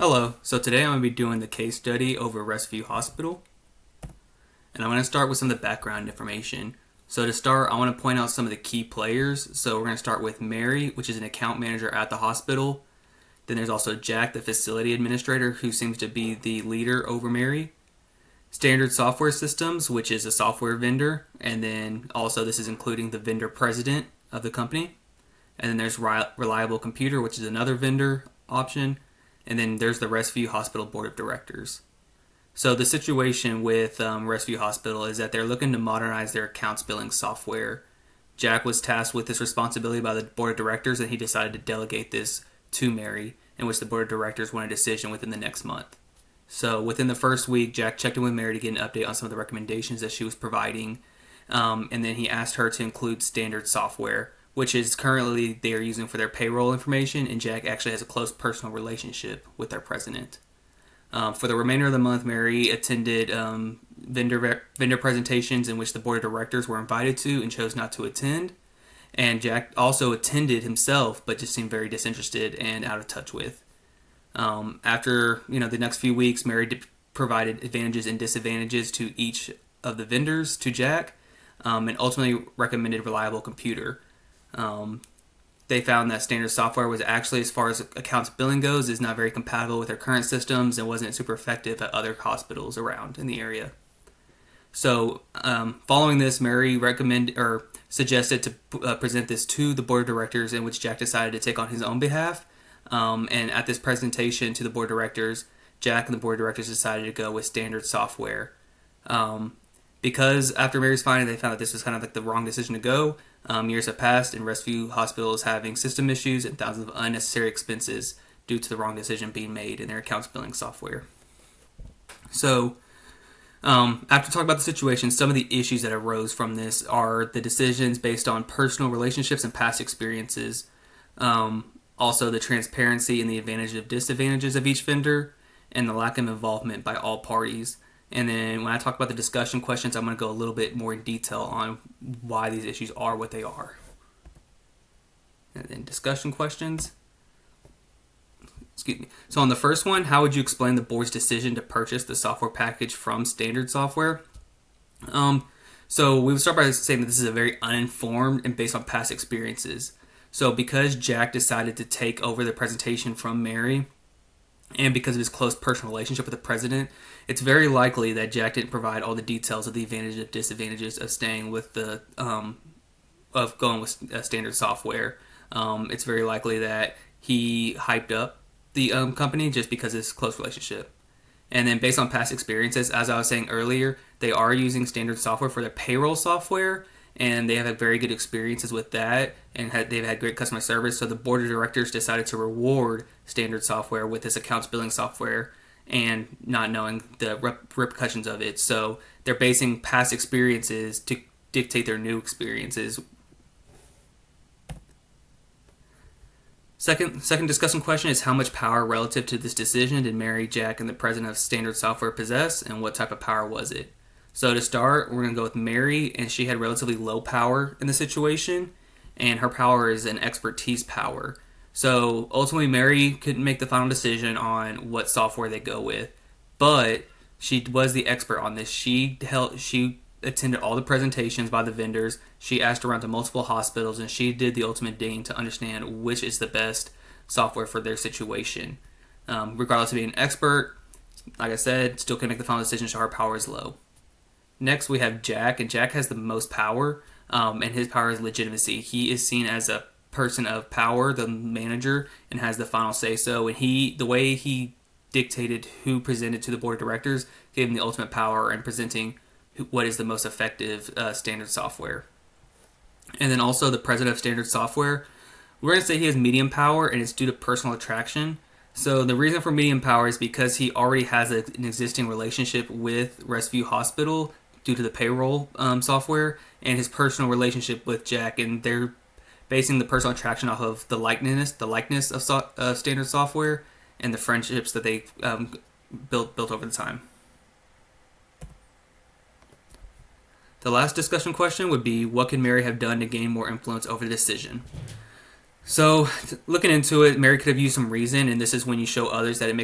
Hello, so today I'm going to be doing the case study over Restview Hospital, and I'm going to start with some of the background information. So to start, I want to point out some of the key players. So we're going to start with Mary, which is an account manager at the hospital. Then there's also Jack, the facility administrator, who seems to be the leader over Mary. Standard Software Systems, which is a software vendor, and then also this is including the vendor president of the company. And then there's Reliable Computer, which is another vendor option. And then there's the Restview Hospital Board of Directors. So the situation with Restview Hospital is that they're looking to modernize their accounts billing software. Jack was tasked with this responsibility by the Board of Directors, and he decided to delegate this to Mary, in which the Board of Directors want a decision within the next month. So within the first week, Jack checked in with Mary to get an update on some of the recommendations that she was providing, and then he asked her to include standard software, which is currently they are using for their payroll information, and Jack actually has a close personal relationship with their president. For the remainder of the month, Mary attended vendor presentations in which the board of directors were invited to and chose not to attend. And Jack also attended himself, but just seemed very disinterested and out of touch with. After the next few weeks, Mary provided advantages and disadvantages to each of the vendors to Jack, and ultimately recommended Reliable Computer. They found that standard software was actually, as far as accounts billing goes, is not very compatible with their current systems and wasn't super effective at other hospitals around in the area. So, following this, Mary suggested to present this to the board of directors, in which Jack decided to take on his own behalf. And at this presentation to the board of directors, Jack and the board of directors decided to go with standard software. Because after Mary's finding, they found that this was kind of like the wrong decision to go. Years have passed, and Restview Hospital is having system issues and thousands of unnecessary expenses due to the wrong decision being made in their accounts billing software. So, after talking about the situation, some of the issues that arose from this are the decisions based on personal relationships and past experiences. Also, the transparency and the advantages and disadvantages of each vendor, and the lack of involvement by all parties. And then when I talk about the discussion questions, I'm going to go a little bit more in detail on why these issues are what they are. And then discussion questions. Excuse me. So on the first one, how would you explain the board's decision to purchase the software package from standard software? So we would start by saying that this is a very uninformed and based on past experiences. So because Jack decided to take over the presentation from Mary, and because of his close personal relationship with the president, it's very likely that Jack didn't provide all the details of the advantages and disadvantages of staying with of going with standard software. It's very likely that he hyped up the company just because of his close relationship. And then based on past experiences, as I was saying earlier, they are using standard software for their payroll software, and they have had very good experiences with that, and they've had great customer service. So the board of directors decided to reward standard software with this accounts billing software, and not knowing the repercussions of it. So they're basing past experiences to dictate their new experiences. Second discussion question is, how much power relative to this decision did Mary, Jack, and the president of standard software possess, and what type of power was it? So to start, we're going to go with Mary, and she had relatively low power in the situation, and her power is an expertise power. So ultimately, Mary couldn't make the final decision on what software they go with, but she was the expert on this. She attended all the presentations by the vendors. She asked around to multiple hospitals, and she did the ultimate digging to understand which is the best software for their situation. Regardless of being an expert, like I said, still couldn't make the final decision, so her power is low. Next, we have Jack, and Jack has the most power, and his power is legitimacy. He is seen as a person of power, the manager, and has the final say-so. And the way he dictated who presented to the board of directors gave him the ultimate power in presenting what is the most effective standard software. And then also the president of standard software, we're going to say he has medium power, and it's due to personal attraction. So the reason for medium power is because he already has an existing relationship with Restview Hospital due to the payroll software, and his personal relationship with Jack, and they're basing the personal attraction off of the likeness of standard software and the friendships that they built over the time. The last discussion question would be, what could Mary have done to gain more influence over the decision? So, looking into it, Mary could have used some reason, and this is when you show others that it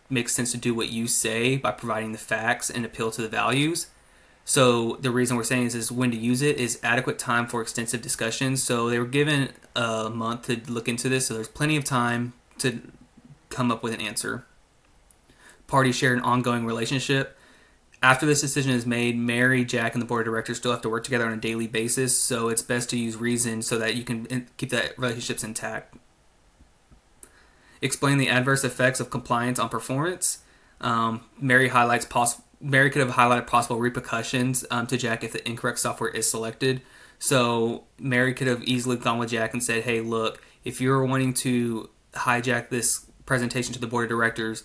makes sense to do what you say by providing the facts and appeal to the values. So the reason we're saying is when to use it is adequate time for extensive discussions. So they were given a month to look into this, so there's plenty of time to come up with an answer. Parties share an ongoing relationship. After this decision is made, Mary, Jack, and the board of directors still have to work together on a daily basis, so it's best to use reason so that you can keep that relationships intact. Explain the adverse effects of compliance on performance. Mary Mary could have highlighted possible repercussions to Jack if the incorrect software is selected. So Mary could have easily gone with Jack and said, "Hey, look, if you're wanting to hijack this presentation to the board of directors,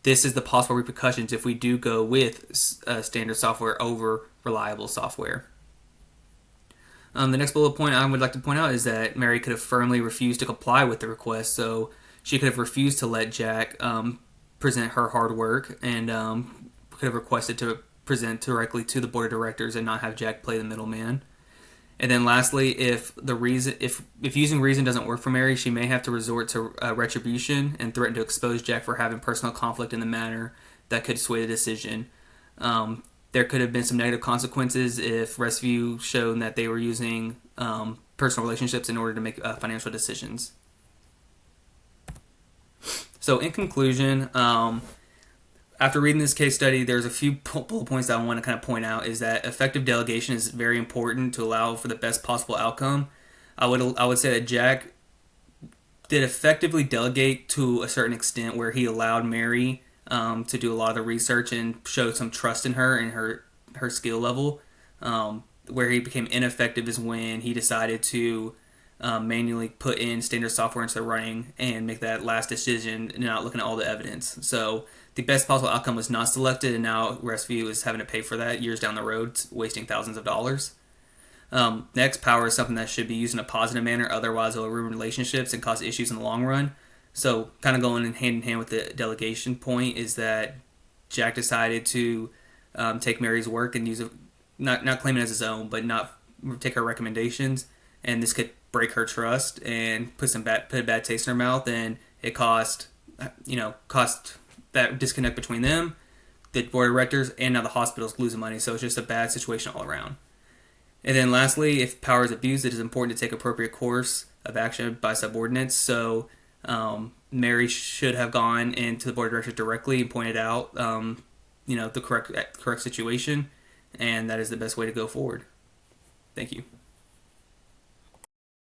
this is the possible repercussions if we do go with standard software over reliable software." The next bullet point I would like to point out is that Mary could have firmly refused to comply with the request. So she could have refused to let Jack present her hard work, and could have requested to present directly to the board of directors and not have Jack play the middleman. And then lastly, if using reason doesn't work for Mary, she may have to resort to retribution and threaten to expose Jack for having personal conflict in the matter that could sway the decision. There could have been some negative consequences if Restview showed that they were using personal relationships in order to make financial decisions. So in conclusion, after reading this case study, there's a few bullet points that I want to kind of point out. Is that effective delegation is very important to allow for the best possible outcome. I would say that Jack did effectively delegate to a certain extent, where he allowed Mary to do a lot of the research and showed some trust in her and her skill level. Where he became ineffective is when he decided to manually put in standard software into the running and make that last decision, not looking at all the evidence. So the best possible outcome was not selected, and now Restview is having to pay for that years down the road, wasting thousands of dollars. Next, power is something that should be used in a positive manner, otherwise it will ruin relationships and cause issues in the long run. So kind of going hand in hand with the delegation point is that Jack decided to take Mary's work and use it, not claim it as his own, but not take her recommendations, and this could break her trust and put a bad taste in her mouth, and it cost that disconnect between them, the board of directors, and now the hospital's losing money. So it's just a bad situation all around. And then lastly, if power is abused, it is important to take appropriate course of action by subordinates. So Mary should have gone into the board of directors directly and pointed out the correct situation, and that is the best way to go forward. Thank you.